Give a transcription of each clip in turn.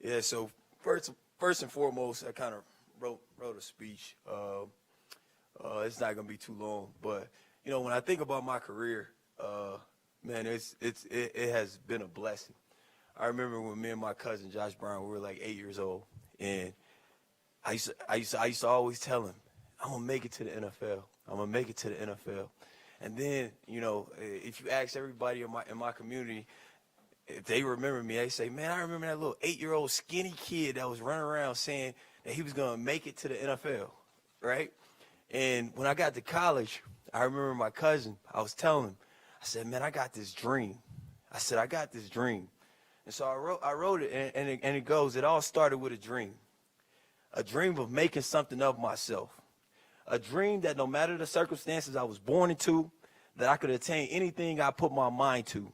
Yeah, so first and foremost, I kind of wrote a speech. It's not gonna be too long, but when I think about my career, man, it has been a blessing. I remember when me and my cousin Josh Brown, we were like 8 years old, and I used to always tell him, I'm gonna make it to the NFL. I'm gonna make it to the NFL. And then, if you ask everybody in my community, if they remember me, they say, man, I remember that little 8-year-old skinny kid that was running around saying that he was going to make it to the NFL, right? And when I got to college, I remember my cousin, I was telling him, I said, man, I got this dream. I got this dream. And so I wrote it, and it goes, it all started with a dream of making something of myself, a dream that no matter the circumstances I was born into, that I could attain anything I put my mind to.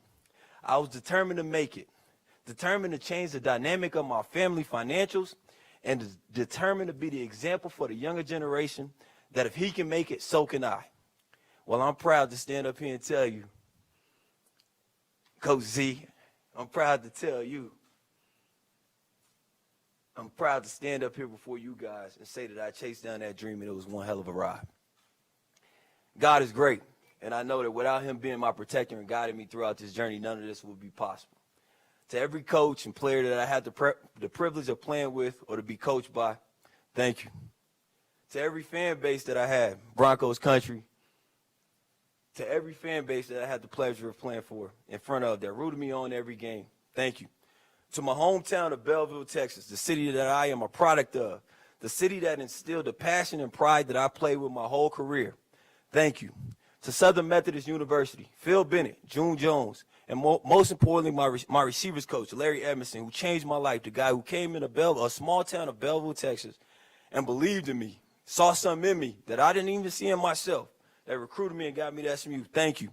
I was determined to make it, determined to change the dynamic of my family financials, and determined to be the example for the younger generation that if he can make it, so can I. Well, I'm proud to stand up here and tell you, Coach Z, I'm proud to tell you, I'm proud to stand up here before you guys and say that I chased down that dream and it was one hell of a ride. God is great. And I know that without him being my protector and guiding me throughout this journey, none of this would be possible. To every coach and player that I had the privilege of playing with or to be coached by, thank you. To every fan base that I had, Broncos country, to every fan base that I had the pleasure of playing for, in front of, that rooted me on every game, thank you. To my hometown of Belleville, Texas, the city that I am a product of, the city that instilled the passion and pride that I played with my whole career, thank you. To Southern Methodist University, Phil Bennett, June Jones, and most importantly, my receivers coach, Larry Edmondson, who changed my life, the guy who came in a small town of Belleville, Texas, and believed in me, saw something in me that I didn't even see in myself, that recruited me and got me that SMU. Thank you.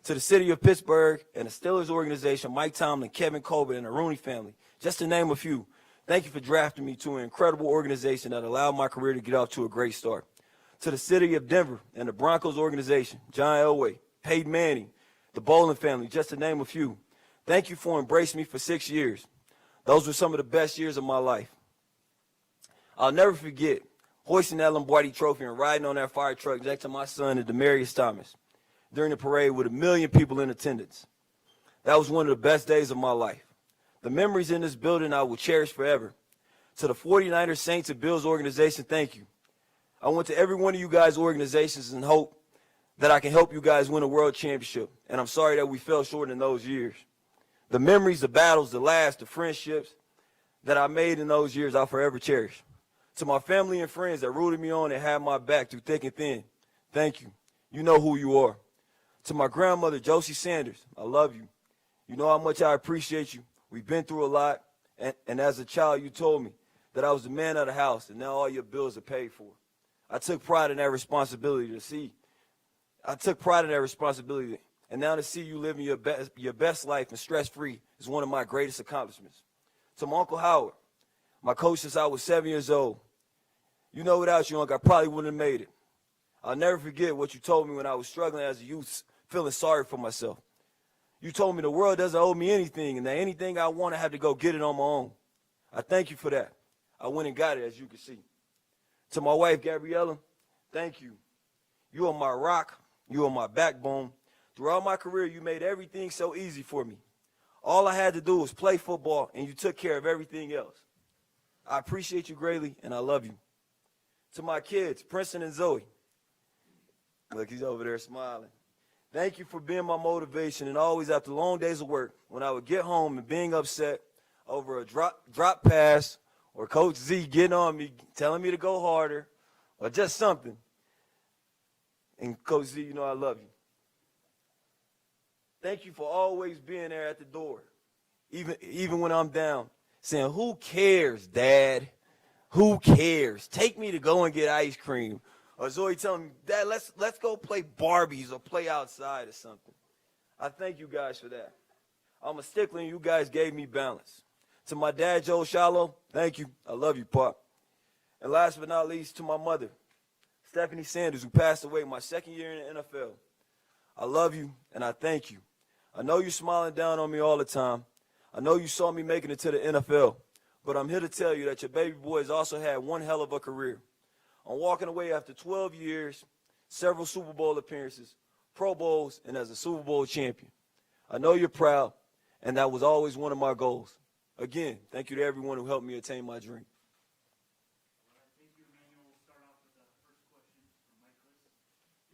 To the city of Pittsburgh and the Steelers organization, Mike Tomlin, Kevin Colbert, and the Rooney family, just to name a few, thank you for drafting me to an incredible organization that allowed my career to get off to a great start. To the city of Denver and the Broncos organization, John Elway, Peyton Manning, the Bowling family, just to name a few. Thank you for embracing me for 6 years. Those were some of the best years of my life. I'll never forget hoisting that Lombardi trophy and riding on that fire truck next to my son and Demaryius Thomas during the parade with 1 million people in attendance. That was one of the best days of my life. The memories in this building I will cherish forever. To the 49ers, Saints, and Bills organization, thank you. I went to every one of you guys' organizations and hope that I can help you guys win a world championship. And I'm sorry that we fell short in those years. The memories, the battles, the laughs, the friendships that I made in those years, I'll forever cherish. To my family and friends that rooted me on and had my back through thick and thin, thank you. You know who you are. To my grandmother, Josie Sanders, I love you. You know how much I appreciate you. We've been through a lot. And as a child, you told me that I was the man of the house, and now all your bills are paid for. I took pride in that responsibility and now to see you living your best life and stress-free is one of my greatest accomplishments. To my Uncle Howard, my coach since I was 7 years old, you know without you, Uncle, I probably wouldn't have made it. I'll never forget what you told me when I was struggling as a youth, feeling sorry for myself. You told me the world doesn't owe me anything, and that anything I want, I have to go get it on my own. I thank you for that. I went and got it, as you can see. To my wife, Gabriella, thank you. You are my rock. You are my backbone. Throughout my career, you made everything so easy for me. All I had to do was play football, and you took care of everything else. I appreciate you greatly, and I love you. To my kids, Princeton and Zoe. Look, he's over there smiling. Thank you for being my motivation, and always after long days of work, when I would get home and being upset over a drop pass, or Coach Z getting on me, telling me to go harder, or just something. And Coach Z, you know I love you. Thank you for always being there at the door, even when I'm down, saying, who cares, Dad? Who cares? Take me to go and get ice cream. Or Zoe telling me, Dad, let's go play Barbies or play outside or something. I thank you guys for that. I'm a stickler, and you guys gave me balance. To my dad, Joe Shallow, thank you. I love you, Pop. And last but not least, to my mother, Stephanie Sanders, who passed away my second year in the NFL. I love you, and I thank you. I know you're smiling down on me all the time. I know you saw me making it to the NFL, but I'm here to tell you that your baby boy has also had one hell of a career. I'm walking away after 12 years, several Super Bowl appearances, Pro Bowls, and as a Super Bowl champion. I know you're proud, and that was always one of my goals. Again, thank you to everyone who helped me attain my dream. Thank you, Emmanuel. We'll start off with the first question from Mike Chris.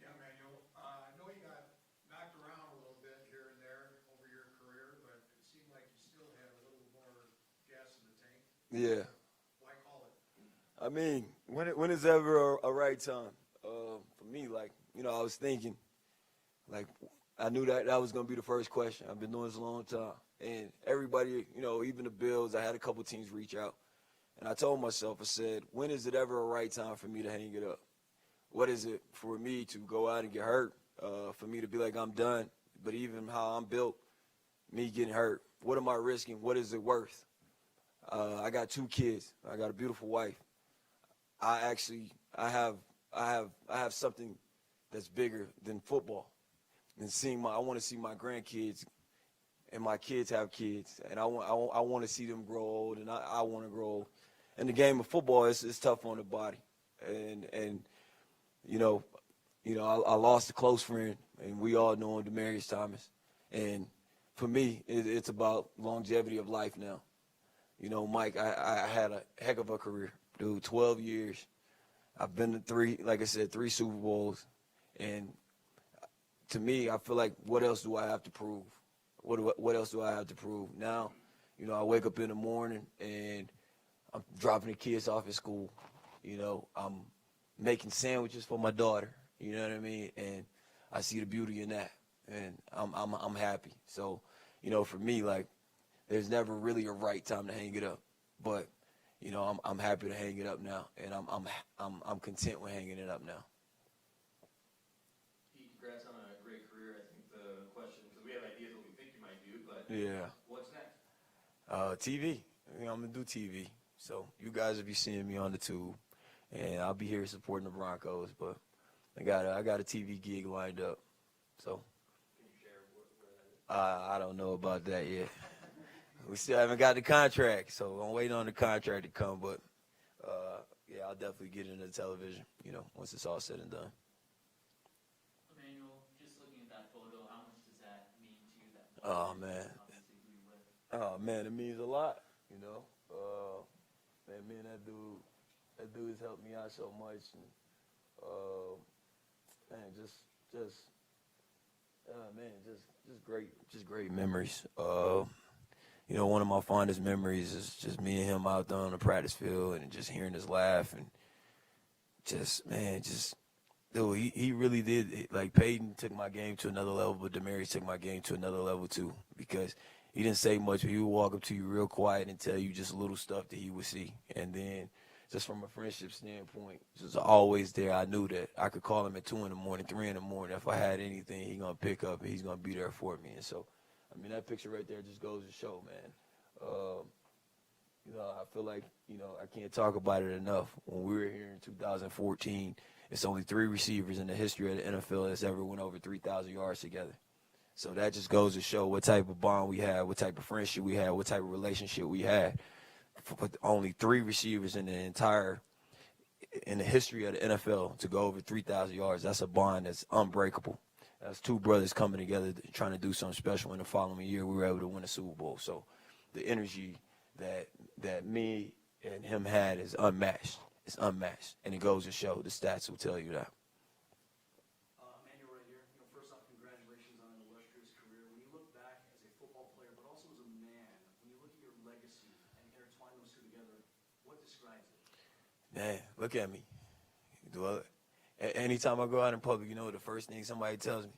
Yeah, Emmanuel, I know you got knocked around a little bit here and there over your career, but it seemed like you still had a little more gas in the tank. Yeah. Why call it? I mean, when is ever a right time? For me, like, I was thinking, like, I knew that was going to be the first question. I've been doing this a long time. And everybody, even the Bills, I had a couple teams reach out. And I told myself, I said, when is it ever a right time for me to hang it up? What is it for me to go out and get hurt, for me to be like I'm done? But even how I'm built, me getting hurt, what am I risking? What is it worth? I got 2 kids. I got a beautiful wife. I have something that's bigger than football. And I want to see my grandkids and my kids have kids, and I want to see them grow old, and I want to grow old. And the game of football is tough on the body, and I lost a close friend, and we all know him, Demaryius Thomas. And for me, it's about longevity of life now. Mike, I had a heck of a career, dude. 12 years. I've been to 3 Super Bowls, and to me, I feel like, what else do I have to prove? What else do I have to prove? Now, I wake up in the morning and I'm dropping the kids off at school. I'm making sandwiches for my daughter. You know what I mean? And I see the beauty in that, and I'm happy. So, for me, like, there's never really a right time to hang it up, but I'm happy to hang it up now, and I'm content with hanging it up now. Congrats on a great career. I think the question, because we have ideas of what we think you might do, but Yeah. what's next? TV. I'm gonna do TV. So you guys will be seeing me on the tube, and I'll be here supporting the Broncos. But I got a TV gig lined up. So Can you share where that is? I don't know about that yet. We still haven't got the contract, so I'm waiting on the contract to come. But yeah, I'll definitely get into television. Once it's all said and done. Emmanuel, just looking at that photo, how much does that mean to you? Oh man. Oh man, it means a lot. Man, that dude has helped me out so much, and just great memories. One of my fondest memories is just me and him out there on the practice field and just hearing his laugh, and dude, he really did. Like, Peyton took my game to another level, but Demaryius took my game to another level too, because he didn't say much, but he would walk up to you real quiet and tell you just little stuff that he would see. And then just from a friendship standpoint, just always there. I knew that I could call him at 2 in the morning, 3 in the morning. If I had anything, he's going to pick up and he's going to be there for me. And so, that picture right there just goes to show, man. I feel like, I can't talk about it enough. When we were here in 2014, it's only 3 receivers in the history of the NFL that's ever went over 3,000 yards together. So that just goes to show what type of bond we had, what type of friendship we had, what type of relationship we had. For only 3 receivers in the history of the NFL to go over 3,000 yards, that's a bond that's unbreakable. That's 2 brothers coming together trying to do something special. In the following year, we were able to win a Super Bowl. So the energy that me and him had is unmatched. It's unmatched, and it goes to show. The stats will tell you that. Emmanuel, right here. First off, congratulations on an illustrious career. When you look back as a football player, but also as a man, when you look at your legacy and intertwine those 2 together, what describes it? Man, look at me. Anytime I go out in public, the first thing somebody tells me,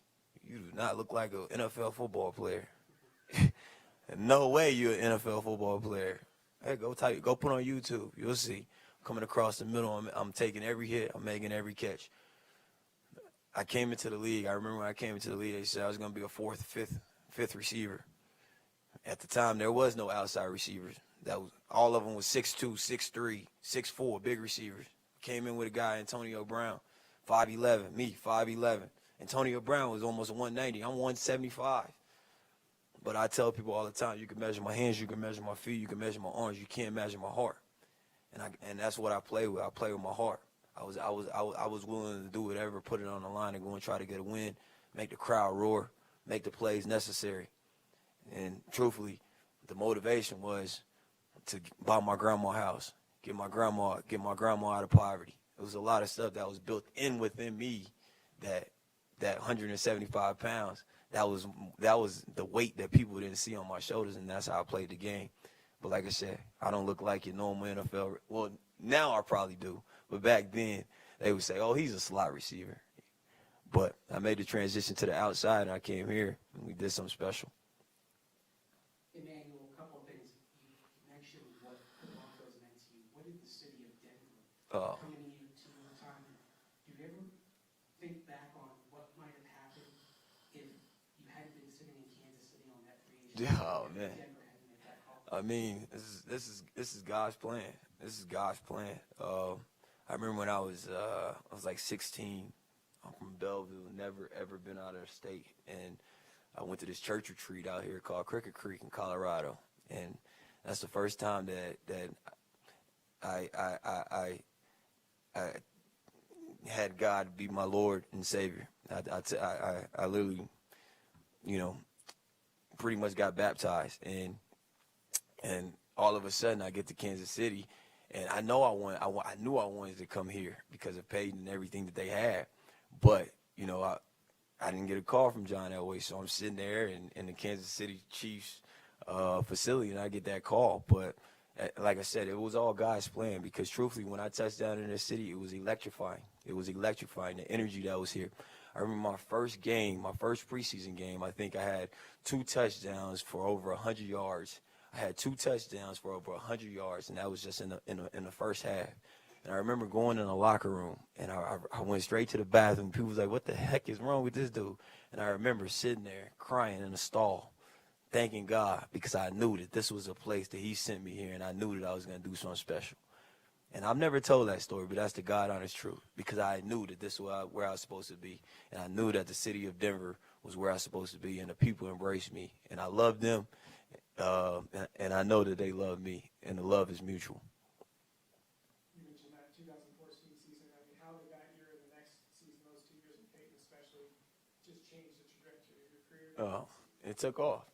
you do not look like an NFL football player. No way you're an NFL football player. Hey, go put on YouTube. You'll see. Coming across the middle, I'm taking every hit. I'm making every catch. I came into the league. I remember when I came into the league, they said I was going to be a 4th, 5th receiver. At the time, there was no outside receivers. All of them was 6'2", 6'3", 6'4", big receivers. Came in with a guy, Antonio Brown, 5'11", me, 5'11". Antonio Brown was almost 190. I'm 175. But I tell people all the time, you can measure my hands, you can measure my feet, you can measure my arms, you can't measure my heart. And that's what I play with. I play with my heart. I was willing to do whatever, put it on the line and go and try to get a win, make the crowd roar, make the plays necessary. And truthfully, the motivation was to buy my grandma a house, get my grandma out of poverty. It was a lot of stuff that was built in within me, that 175 pounds, that was the weight that people didn't see on my shoulders, and that's how I played the game. But like I said, I don't look like your normal NFL. Well, now I probably do, but back then they would say, "Oh, he's a slot receiver." But I made the transition to the outside, and I came here, and we did something special. Emmanuel, a couple of things. You mentioned what the Broncos meant to you. What did the city of Denver coming into the time? Do you ever think back on what might have happened if you hadn't been sitting in Kansas City on that free agent? Oh man. Denver had to make that call? I mean, this is God's plan. This is God's plan. I remember when I was like 16. I'm from Belleville, never ever been out of the state, and I went to this church retreat out here called Cricket Creek in Colorado, and that's the first time that I had God be my Lord and Savior. I literally, pretty much got baptized, and all of a sudden I get to Kansas City, and I knew I wanted to come here because of Peyton and everything that they had, but I didn't get a call from John Elway, so I'm sitting there in the Kansas City Chiefs facility, and I get that call. But like I said, it was all God's plan, because truthfully, when I touched down in the city, it was electrifying. It was electrifying, the energy that was here. I remember my first preseason game, I think I had 2 touchdowns for over 100 yards. I had 2 touchdowns for over 100 yards, and that was just in the first half. And I remember going in the locker room, and I went straight to the bathroom. People was like, "What the heck is wrong with this dude?" And I remember sitting there crying in the stall, thanking God, because I knew that this was a place that he sent me here, and I knew that I was going to do something special. And I've never told that story, but that's the God honest truth, because I knew that this was where I was supposed to be. And I knew that the city of Denver was where I was supposed to be, and the people embraced me. And I loved them, and I know that they love me, and the love is mutual. You mentioned that 2014 season. I mean, how did that year and the next season, those 2 years in Peyton especially, just change the trajectory of your career? It took off.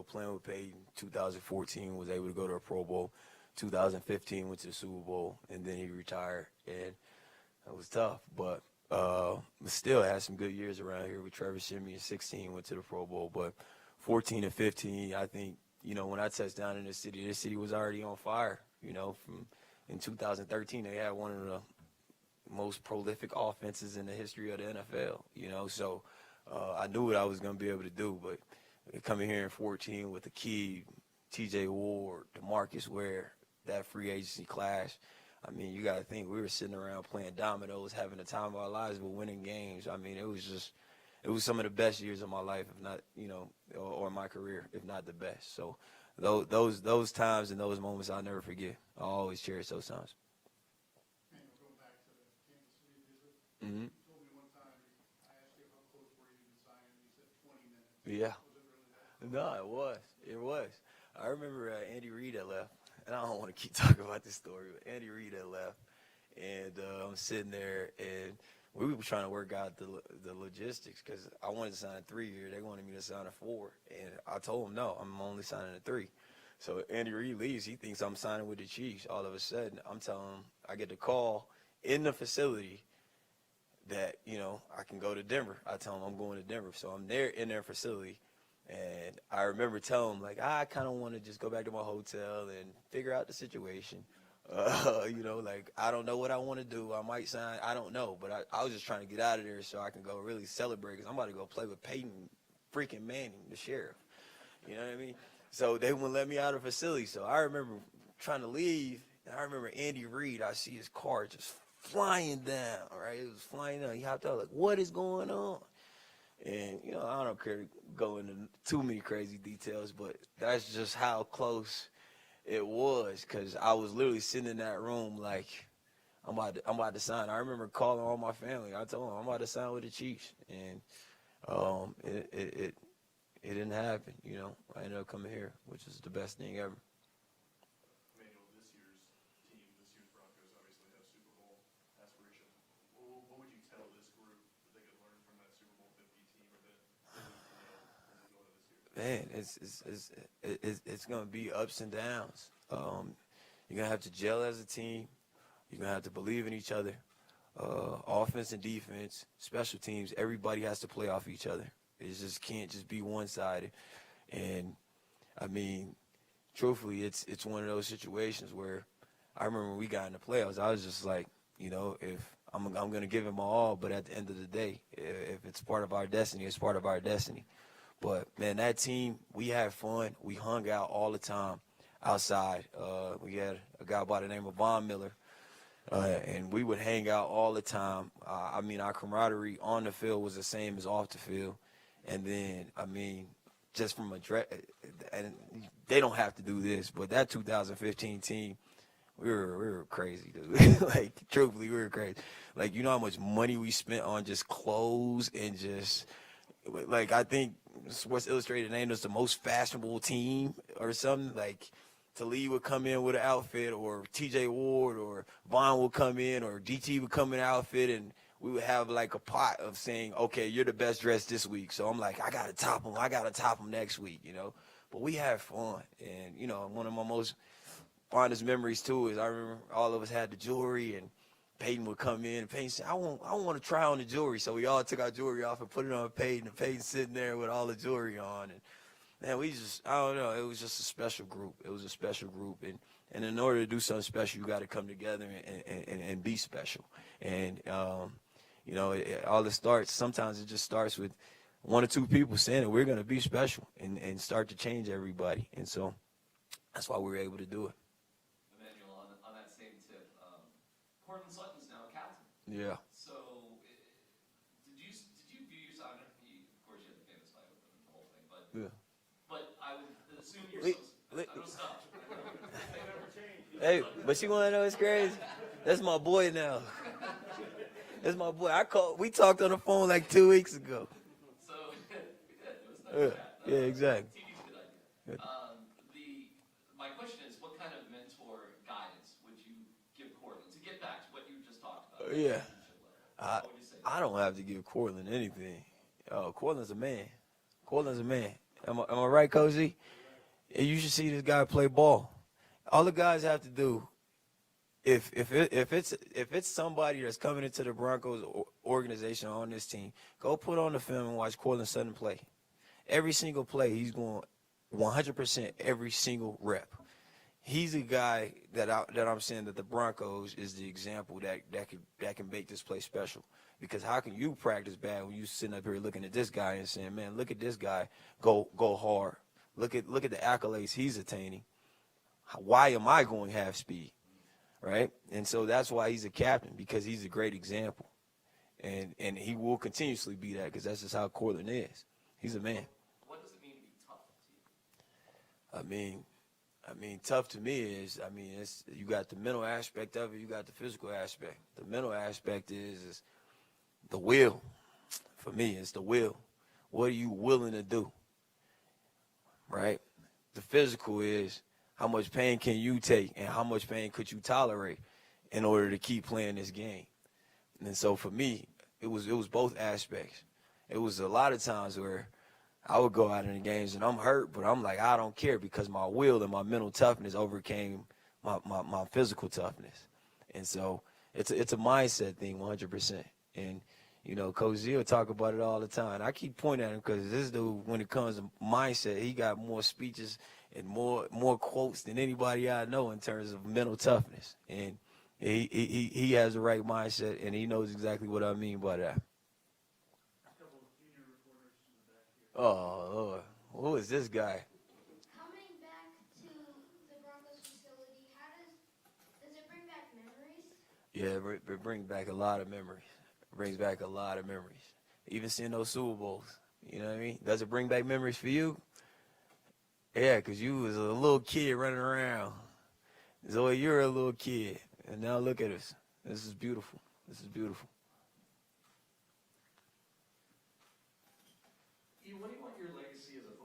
Playing with Peyton, 2014, was able to go to a Pro Bowl. 2015 went to the Super Bowl, and then he retired, and it was tough. But still had some good years around here with Trevor Siemian. 16 went to the Pro Bowl, but 14 and 15, I think, when I touched down in this city was already on fire. In 2013, they had one of the most prolific offenses in the history of the NFL. So I knew what I was going to be able to do. But coming here in 14 with the key, T.J. Ward, DeMarcus Ware, that free agency class, I mean, you got to think we were sitting around playing dominoes, having the time of our lives, but winning games. I mean, it was some of the best years of my life, if not, or my career, if not the best. So those times and those moments I'll never forget. I'll always cherish those times. Emmanuel, going back to the Kansas City visit, Mm-hmm. you told me one time, I asked you how close were you to signing, and you said 20 minutes. Yeah. Was it really that? No, it was. It was. I remember Andy Reid had left, and I don't want to keep talking about this story, but Andy Reid had left, and I'm sitting there, and we were trying to work out the logistics, because I wanted to sign a 3-year. They wanted me to sign a 4, and I told them, no, I'm only signing a 3. So Andy Reid leaves. He thinks I'm signing with the Chiefs. All of a sudden, I'm telling him, I get the call in the facility that, I can go to Denver. I tell him I'm going to Denver. So I'm there in their facility. And I remember telling him, I kind of want to just go back to my hotel and figure out the situation. I don't know what I want to do. I might sign. I don't know. But I was just trying to get out of there so I can go really celebrate, because I'm about to go play with Peyton freaking Manning, the sheriff. You know what I mean? So they wouldn't let me out of the facility. So I remember trying to leave, and I remember Andy Reid, I see his car just flying down, right? It was flying down. He hopped out what is going on? And, I don't care to go into too many crazy details, but that's just how close it was, because I was literally sitting in that room like, I'm about to sign. I remember calling all my family. I told them I'm about to sign with the Chiefs, and it didn't happen. You know, I ended up coming here, which is the best thing ever. Emmanuel, this year's Broncos obviously have Super Bowl aspirations. What would you tell this group that they could learn from that Super Bowl 50 team or that they need to know as we go into this year? Man, it's gonna be ups and downs. You're gonna have to gel as a team. You're gonna have to believe in each other. Offense and defense, special teams, everybody has to play off each other. It just can't just be one-sided. And I mean, truthfully, it's one of those situations where I remember when we got in the playoffs, I was just like, you know, if I'm gonna give it my all, but at the end of the day, if it's part of our destiny, it's part of our destiny. But man, that team, we had fun. We hung out all the time outside. We had a guy by the name of Von Miller. And we would hang out all the time. I mean, our camaraderie on the field was the same as off the field. And then, I mean, just from and they don't have to do this, but that 2015 team, we were crazy, dude. Like, truthfully, we were crazy. Like, you know how much money we spent on just clothes and just, like, I think Sports Illustrated named us the most fashionable team or something. Like, Talib would come in with an outfit, or TJ Ward or Vaughn would come in, or DT would come in an outfit, and we would have like a pot of saying, okay, you're the best dressed this week. So I'm like, I got to top them next week, you know. But we had fun. And, you know, one of my most fondest memories, too, is I remember all of us had the jewelry, and Peyton would come in, and Peyton said, I want to try on the jewelry. So we all took our jewelry off and put it on Peyton, and Peyton sitting there with all the jewelry on. And man, I don't know, it was just a special group. It was a special group. And in order to do something special, you got to come together and be special. And, you know, sometimes it just starts with one or two people saying that we're going to be special and start to change everybody. And so that's why we were able to do it. Emmanuel, on that same tip, Courtland Sutton's now a captain. Yeah. So, did you view yourself? Of course, you had the famous fight with him and the whole thing, but Yeah. I would assume you're Wait. I don't stop. Hey, but you want to know what's crazy? That's my boy now. That's my boy. We talked on the phone like 2 weeks ago. So, it was nice. Yeah, exactly. TV's a good idea. My question is, what kind of mentor guidance would you give Courtland to get back to what you just talked about? Yeah. What would you say? I don't have to give Courtland anything. Courtland's a man. Courtland's a man. Am I right, Cozy? You should see this guy play ball. All the guys have to do, if it's somebody that's coming into the Broncos organization on this team, go put on the film and watch Courtland Sutton play. Every single play, he's going 100% every single rep. He's a guy that I'm saying that the Broncos is the example that can make this play special. Because how can you practice bad when you sitting up here looking at this guy and saying, man, look at this guy go hard. Look at the accolades he's attaining. Why am I going half speed, right? And so that's why he's a captain, because he's a great example. And he will continuously be that, because that's just how Courtland is. He's a man. What does it mean to be tough to you? I mean, tough to me is, you got the mental aspect of it, you got the physical aspect. The mental aspect is the will. For me, it's the will. What are you willing to do, right? The physical is, how much pain can you take and how much pain could you tolerate in order to keep playing this game? And so for me, it was both aspects. It was a lot of times where I would go out in the games and I'm hurt, but I'm like, I don't care, because my will and my mental toughness overcame my physical toughness. And so it's a mindset thing, 100%. And, you know, Coach Z will talk about it all the time. I keep pointing at him because this dude, when it comes to mindset, he got more speeches and more quotes than anybody I know in terms of mental toughness. And he has the right mindset, and he knows exactly what I mean by that. A couple of junior reporters in the back here. Oh, Lord. Who is this guy? Coming back to the Broncos facility, does it bring back memories? Yeah, it brings back a lot of memories. It brings back a lot of memories. Even seeing those Super Bowls, you know what I mean? Does it bring back memories for you? Yeah, because you was a little kid running around. Zoe, you're a little kid. And now look at us. This is beautiful. This is beautiful. What do you want your legacy as a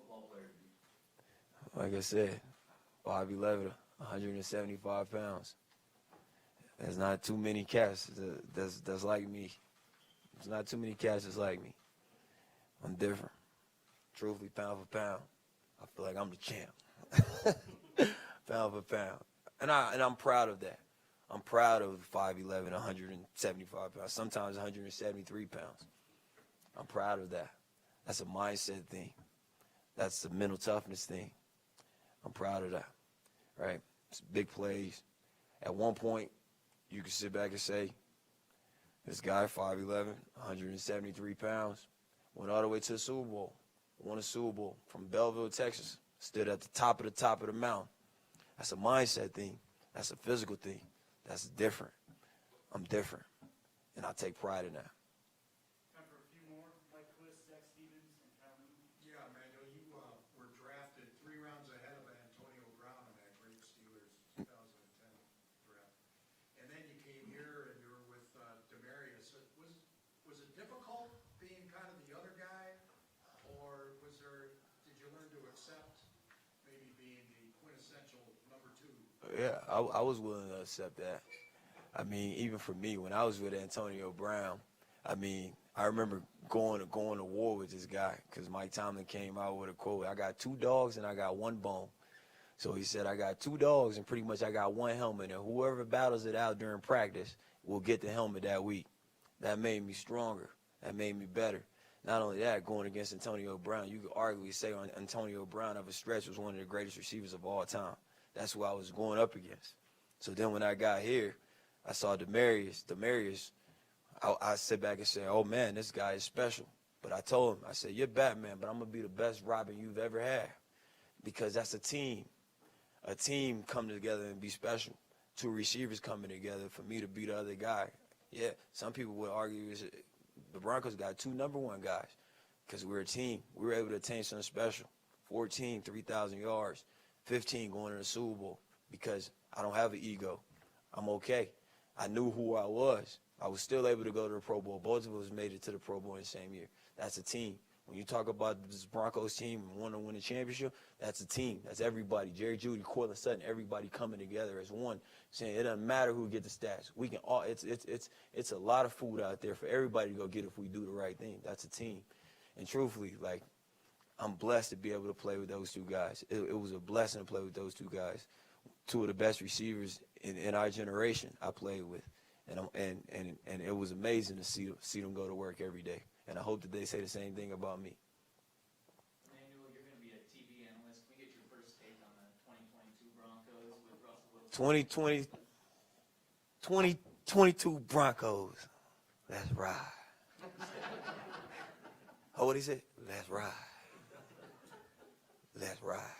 Like I said, 5'11", 175 pounds. There's not too many cats that's like me. There's not too many cats that's like me. I'm different. Truthfully, pound for pound, I feel like I'm the champ. Pound for pound. And I'm proud of that. I'm proud of 5'11", 175 pounds, sometimes 173 pounds. I'm proud of that. That's a mindset thing. That's the mental toughness thing. I'm proud of that, right? It's big plays. At one point, you can sit back and say, this guy, 5'11", 173 pounds, went all the way to the Super Bowl, won a Super Bowl from Belleville, Texas, stood at the top of the mountain. That's a mindset thing. That's a physical thing. That's different. I'm different, and I take pride in that. Time for a few more. Mike Quiss, Zach Stevens, and Kyle Newton. Yeah, Emmanuel, you were drafted 3 rounds ahead of Antonio Brown in that great Steelers 2010 draft. And then you came here and you were with Demarius. Was it difficult being kind of the other guy, or did you learn to accept maybe being the quintessential number 2? Yeah, I was willing to accept that. I mean, even for me, when I was with Antonio Brown, I mean, I remember going to war with this guy because Mike Tomlin came out with a quote, I got 2 dogs and I got 1 bone. So he said, I got 2 dogs and pretty much I got 1 helmet, and whoever battles it out during practice will get the helmet that week. That made me stronger. That made me better. Not only that, going against Antonio Brown, you could arguably say Antonio Brown of a stretch was one of the greatest receivers of all time. That's who I was going up against. So then when I got here, I saw Demarius, I sit back and say, oh, man, this guy is special. But I told him, I said, you're Batman, but I'm going to be the best Robin you've ever had, because that's a team. A team coming together and be special. 2 receivers coming together for me to be the other guy. Yeah, some people would argue the Broncos got 2 number 1 guys because we're a team. We were able to attain something special. 14, 3,000 yards, 15 going to the Super Bowl because I don't have an ego. I'm okay. I knew who I was. I was still able to go to the Pro Bowl. Both of us made it to the Pro Bowl in the same year. That's a team. When you talk about this Broncos team and want to win a championship, that's a team. That's everybody. Jerry Jeudy, Cortland Sutton, everybody coming together as one, saying it doesn't matter who get the stats. We can all. It's a lot of food out there for everybody to go get if we do the right thing. That's a team. And truthfully, like, I'm blessed to be able to play with those 2 guys. It was a blessing to play with those 2 guys, 2 of the best receivers in our generation I played with. And it was amazing to see them go to work every day. And I hope that they say the same thing about me. Emmanuel, you're going to be a TV analyst. Can we get your first take on the 2022 Broncos with Russell Wilson? 2022 Broncos. Let's ride. Oh, what he said? Let's ride. Let's ride.